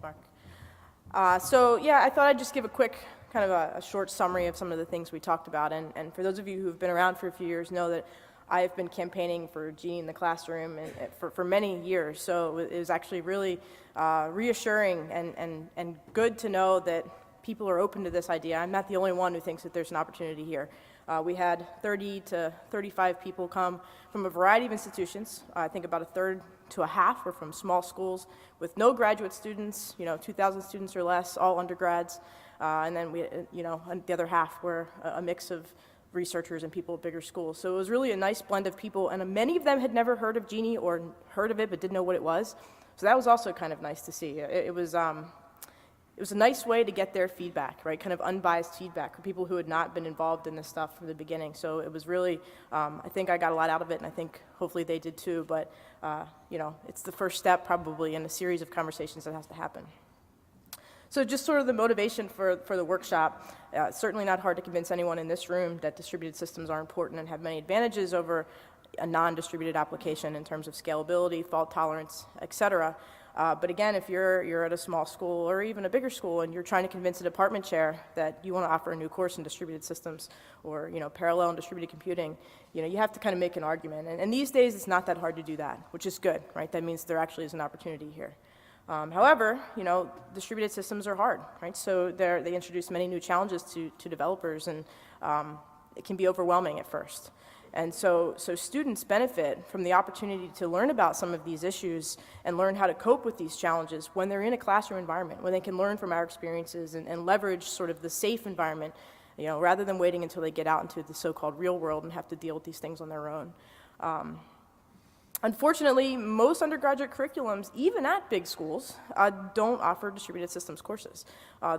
Thanks, Mark. So yeah, I thought I'd just give a quick kind of a short summary of some of the things we talked about. And for those of you who've been around for a few years know that I've been campaigning for Genie in the classroom for many years. So it was actually really reassuring and good to know that people are open to this idea. I'm not the only one who thinks that there's an opportunity here. We had 30 to 35 people come from a variety of institutions. I think about a third to a half were from small schools with no graduate students, 2,000 students or less, all undergrads. And then the other half were a mix of researchers and people at bigger schools. So it was really a nice blend of people, and many of them had never heard of Genie or heard of it but didn't know what it was. So that was also kind of nice to see. It was a nice way to get their feedback, right? Kind of unbiased feedback for people who had not been involved in this stuff from the beginning. So it was really, I think I got a lot out of it, and I think hopefully they did too. But it's the first step probably in a series of conversations that has to happen. So just sort of the motivation for the workshop, certainly not hard to convince anyone in this room that distributed systems are important and have many advantages over a non-distributed application in terms of scalability, fault tolerance, et cetera. But again, if you're at a small school or even a bigger school and you're trying to convince a department chair that you want to offer a new course in distributed systems or parallel and distributed computing, you have to kind of make an argument. And these days it's not that hard to do that, which is good, right? That means there actually is an opportunity here. However, distributed systems are hard, right? So they introduce many new challenges to developers, and it can be overwhelming at first. And so students benefit from the opportunity to learn about some of these issues and learn how to cope with these challenges when they're in a classroom environment, when they can learn from our experiences and leverage sort of the safe environment, rather than waiting until they get out into the so-called real world and have to deal with these things on their own. Unfortunately, most undergraduate curriculums, even at big schools, don't offer distributed systems courses.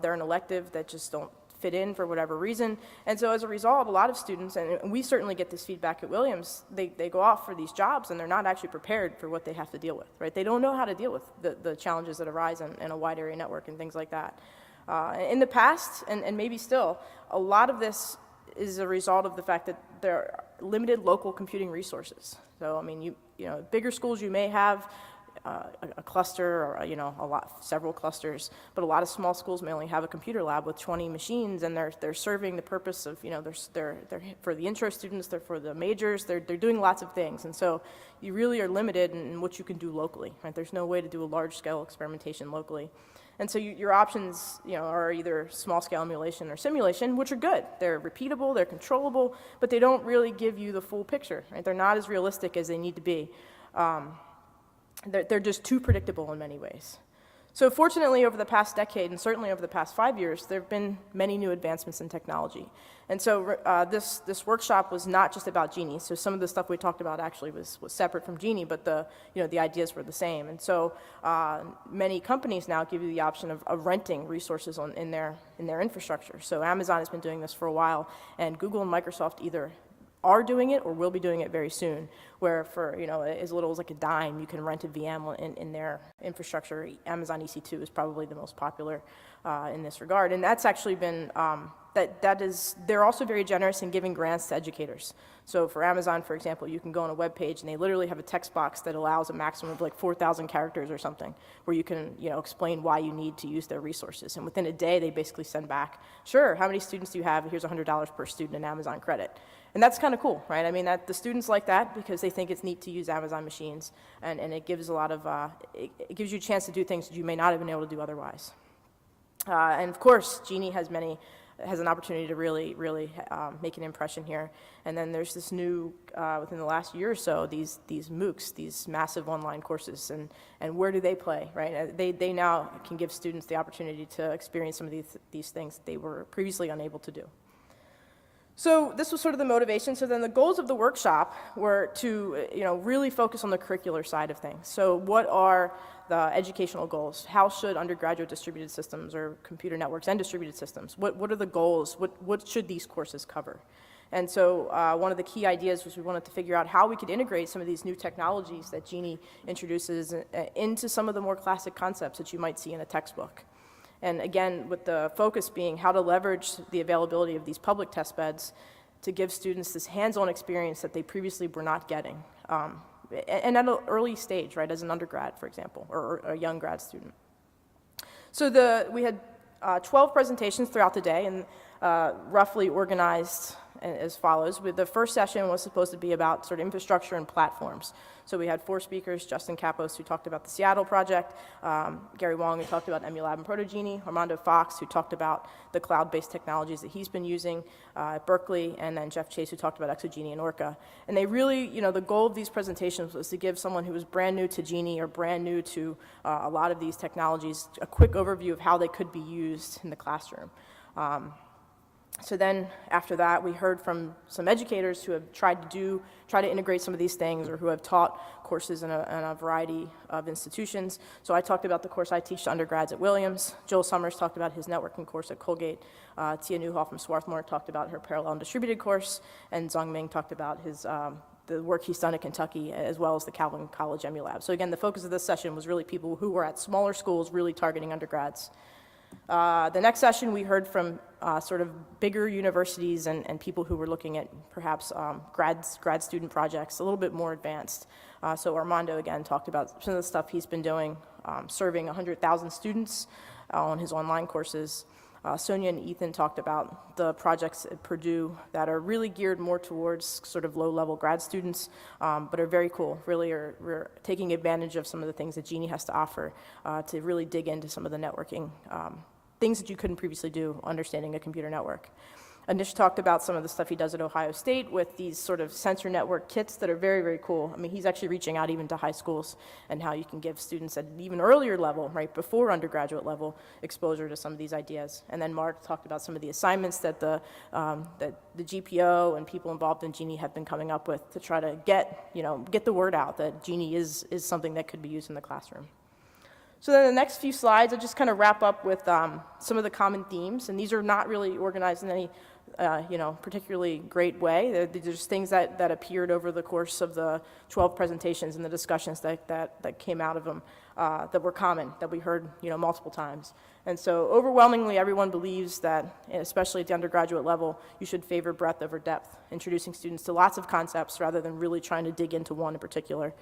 They're an elective that just don't fit in for whatever reason. And so as a result, a lot of students, and we certainly get this feedback at Williams, they go off for these jobs and they're not actually prepared for what they have to deal with, right? They don't know how to deal with the challenges that arise in a wide area network and things like that. In the past, and maybe still, a lot of this is a result of the fact that there are limited local computing resources. So, I mean, bigger schools, you may have a cluster or several clusters, but a lot of small schools may only have a computer lab with 20 machines, and they're serving the purpose of they're for the intro students, they're for the majors, they're doing lots of things, and so you really are limited in what you can do locally, right? There's no way to do a large scale experimentation locally. And so your options, are either small-scale emulation or simulation, which are good. They're repeatable, they're controllable, but they don't really give you the full picture, right? They're not as realistic as they need to be. They're just too predictable in many ways. So fortunately, over the past decade, and certainly over the past 5 years, there have been many new advancements in technology. And so this workshop was not just about Genie. So some of the stuff we talked about actually was separate from Genie, but the ideas were the same. And so many companies now give you the option of renting resources in their infrastructure. So Amazon has been doing this for a while, and Google and Microsoft either are doing it or will be doing it very soon, where for as little as like a dime you can rent a VM in their infrastructure. Amazon EC2 is probably the most popular in this regard, and that's actually been they're also very generous in giving grants to educators. So for Amazon, for example, you can go on a web page and they literally have a text box that allows a maximum of like 4,000 characters or something, where you can explain why you need to use their resources, and within a day they basically send back, sure, how many students do you have? Here's $100 per student in Amazon credit. And that's kind of cool, right? I mean, that the students like that because they think it's neat to use Amazon machines, and it gives a lot of, it gives you a chance to do things that you may not have been able to do otherwise. And of course, Genie has an opportunity to really make an impression here. And then there's this new, within the last year or so, these MOOCs, these massive online courses, and where do they play, right? They now can give students the opportunity to experience some of these things that they were previously unable to do. So this was sort of the motivation. So then the goals of the workshop were to really focus on the curricular side of things. So what are the educational goals? How should undergraduate distributed systems or computer networks and distributed systems, what are the goals? What should these courses cover? And so one of the key ideas was we wanted to figure out how we could integrate some of these new technologies that Genie introduces into some of the more classic concepts that you might see in a textbook. And again, with the focus being how to leverage the availability of these public test beds to give students this hands-on experience that they previously were not getting. And at an early stage, right, as an undergrad, for example, or a young grad student. So we had 12 presentations throughout the day, and roughly organized as follows. The first session was supposed to be about sort of infrastructure and platforms. So we had 4 speakers: Justin Kapos, who talked about the Seattle project, Gary Wong, who talked about Emulab and Protogenie, Armando Fox, who talked about the cloud-based technologies that he's been using at Berkeley, and then Jeff Chase, who talked about Exogenie and Orca. And they really, the goal of these presentations was to give someone who was brand new to Genie or brand new to a lot of these technologies a quick overview of how they could be used in the classroom. So then after that, we heard from some educators who have tried to integrate some of these things, or who have taught courses in a variety of institutions. So I talked about the course I teach to undergrads at Williams. Joel Summers talked about his networking course at Colgate. Tia Newhall from Swarthmore talked about her parallel and distributed course. And Zong Ming talked about his the work he's done at Kentucky, as well as the Calvin College Emulab. So again, the focus of this session was really people who were at smaller schools, really targeting undergrads. The next session, we heard from sort of bigger universities and people who were looking at perhaps grad student projects a little bit more advanced. So Armando, again, talked about some of the stuff he's been doing, serving 100,000 students on his online courses. Sonia and Ethan talked about the projects at Purdue that are really geared more towards sort of low-level grad students, but are very cool. Really we're taking advantage of some of the things that Genie has to offer to really dig into some of the networking things that you couldn't previously do, understanding a computer network. Anish talked about some of the stuff he does at Ohio State with these sort of sensor network kits that are very, very cool. I mean, he's actually reaching out even to high schools, and how you can give students at an even earlier level, right before undergraduate level, exposure to some of these ideas. And then Mark talked about some of the assignments that the GPO and people involved in Genie have been coming up with to try to get the word out that Genie is something that could be used in the classroom. So then the next few slides, I'll just kind of wrap up with some of the common themes, and these are not really organized in any particularly great way. They're just things that appeared over the course of the 12 presentations and the discussions that came out of them that were common, that we heard multiple times. And so overwhelmingly, everyone believes that, especially at the undergraduate level, you should favor breadth over depth, introducing students to lots of concepts rather than really trying to dig into one in particular.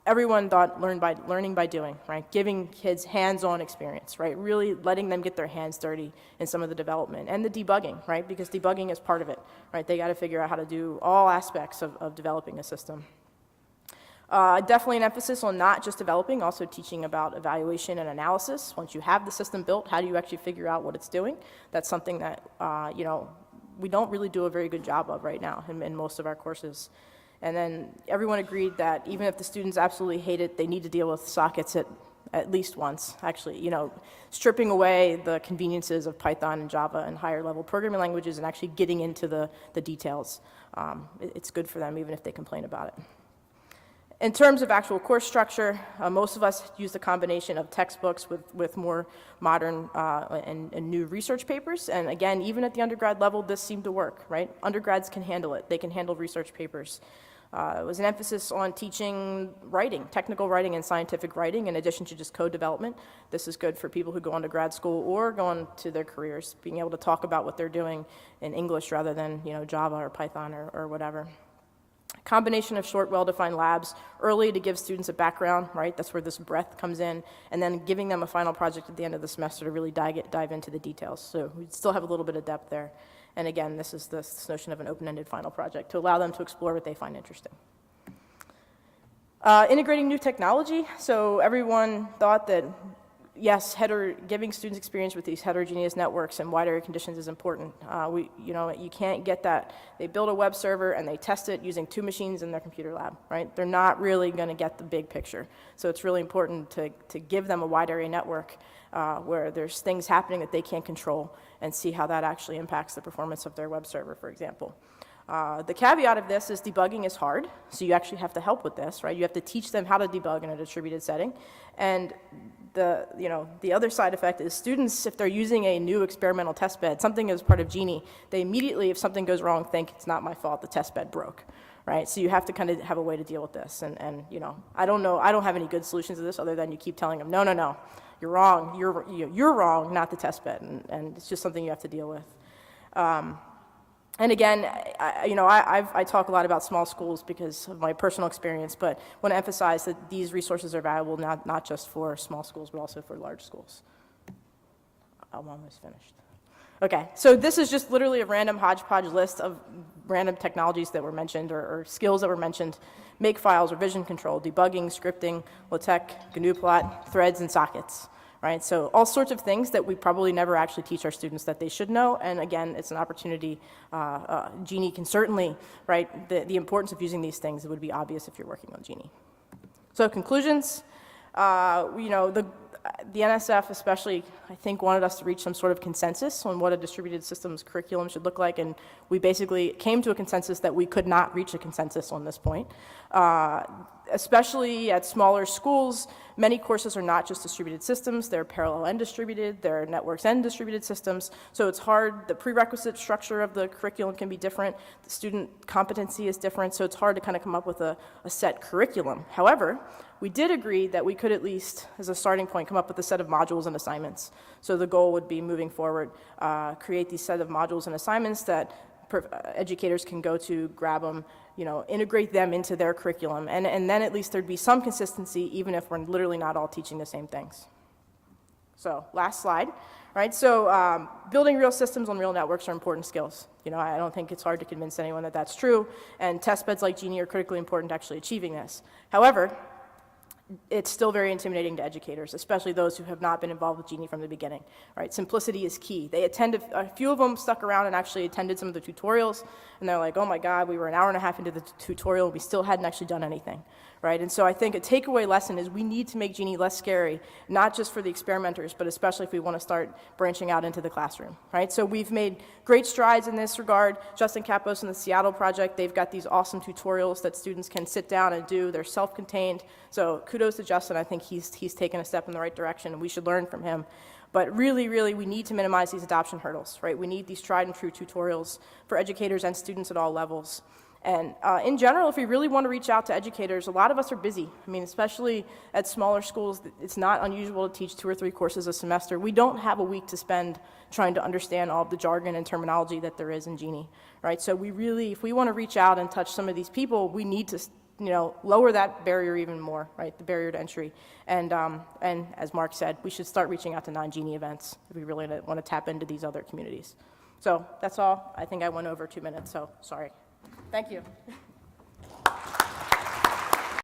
Everyone thought learning by doing, right? Giving kids hands-on experience, right? Really letting them get their hands dirty in some of the development and the debugging, right? Because debugging is part of it, right? They got to figure out how to do all aspects of developing a system. Definitely an emphasis on not just developing, also teaching about evaluation and analysis. Once you have the system built, how do you actually figure out what it's doing? That's something that, we don't really do a very good job of right now in most of our courses. And then everyone agreed that even if the students absolutely hate it, they need to deal with sockets at least once. Actually, stripping away the conveniences of Python and Java and higher level programming languages and actually getting into the details. It's good for them even if they complain about it. In terms of actual course structure, most of us use a combination of textbooks with more modern and new research papers. And again, even at the undergrad level, this seemed to work, right? Undergrads can handle it. They can handle research papers. It was an emphasis on teaching writing, technical writing and scientific writing, in addition to just code development. This is good for people who go on to grad school or go on to their careers, being able to talk about what they're doing in English rather than Java or Python or whatever. Combination of short, well-defined labs, early to give students a background, right? That's where this breadth comes in, and then giving them a final project at the end of the semester to really dive into the details. So we still have a little bit of depth there. And again, this is this notion of an open-ended final project to allow them to explore what they find interesting. Integrating new technology. So everyone thought that, yes, giving students experience with these heterogeneous networks and wide area conditions is important. You can't get that. They build a web server and they test it using 2 machines in their computer lab, right? They're not really going to get the big picture. So it's really important to give them a wide area network where there's things happening that they can't control and see how that actually impacts the performance of their web server, for example. The caveat of this is debugging is hard, so you actually have to help with this, right? You have to teach them how to debug in a distributed setting. And the other side effect is students, if they're using a new experimental test bed, something as part of Genie, they immediately, if something goes wrong, think it's not my fault, the test bed broke, right? So you have to kind of have a way to deal with this. And I don't have any good solutions to this other than you keep telling them, no, you're wrong, you're wrong, not the test bed, and it's just something you have to deal with. And again, I talk a lot about small schools because of my personal experience, but want to emphasize that these resources are valuable not just for small schools, but also for large schools. I'm almost finished. Okay, so this is just literally a random hodgepodge list of random technologies that were mentioned or skills that were mentioned. Makefiles, revision control, debugging, scripting, LaTeX, GNU-plot, threads, and sockets, right? So all sorts of things that we probably never actually teach our students that they should know. And again, it's an opportunity. Genie can certainly, right, the importance of using these things, it would be obvious if you're working on Genie. So conclusions, you know, the NSF especially, I think, wanted us to reach some sort of consensus on what a distributed systems curriculum should look like, and we basically came to a consensus that we could not reach a consensus on this point. Especially at smaller schools, many courses are not just distributed systems, they're parallel and distributed, they're networks and distributed systems, so it's hard. The prerequisite structure of the curriculum can be different, the student competency is different, so it's hard to kind of come up with a set curriculum. However, we did agree that we could at least, as a starting point, come up with a set of modules and assignments. So the goal would be, moving forward, create these set of modules and assignments that educators can go to, grab them, you know, integrate them into their curriculum, and then at least there'd be some consistency, even if we're literally not all teaching the same things. So last slide, right? So building real systems on real networks are important skills. You know, I don't think it's hard to convince anyone that that's true, and test beds like Genie are critically important to actually achieving this. However, it's still very intimidating to educators, especially those who have not been involved with Genie from the beginning, right? Simplicity is key. They attended, a few of them stuck around and actually attended some of the tutorials, and they're like, oh my God, we were an hour and a half into the tutorial, we still hadn't actually done anything, right? And so I think a takeaway lesson is we need to make Genie less scary, not just for the experimenters, but especially if we want to start branching out into the classroom, right? So we've made great strides in this regard. Justin Kapos and the Seattle project, they've got these awesome tutorials that students can sit down and do. They're self-contained, so kudos to Justin. I think he's taken a step in the right direction, and we should learn from him. But really, really, we need to minimize these adoption hurdles, right? We need these tried and true tutorials for educators and students at all levels. And in general, if we really want to reach out to educators, a lot of us are busy. I mean, especially at smaller schools, it's not unusual to teach 2 or 3 courses a semester. We don't have a week to spend trying to understand all of the jargon and terminology that there is in Genie, right? So we really, if we want to reach out and touch some of these people, we need to, you know, lower that barrier even more, right? The barrier to entry. And as Mark said, we should start reaching out to non-Genie events if we really want to tap into these other communities. So that's all. I think I went over 2 minutes, so sorry. Thank you.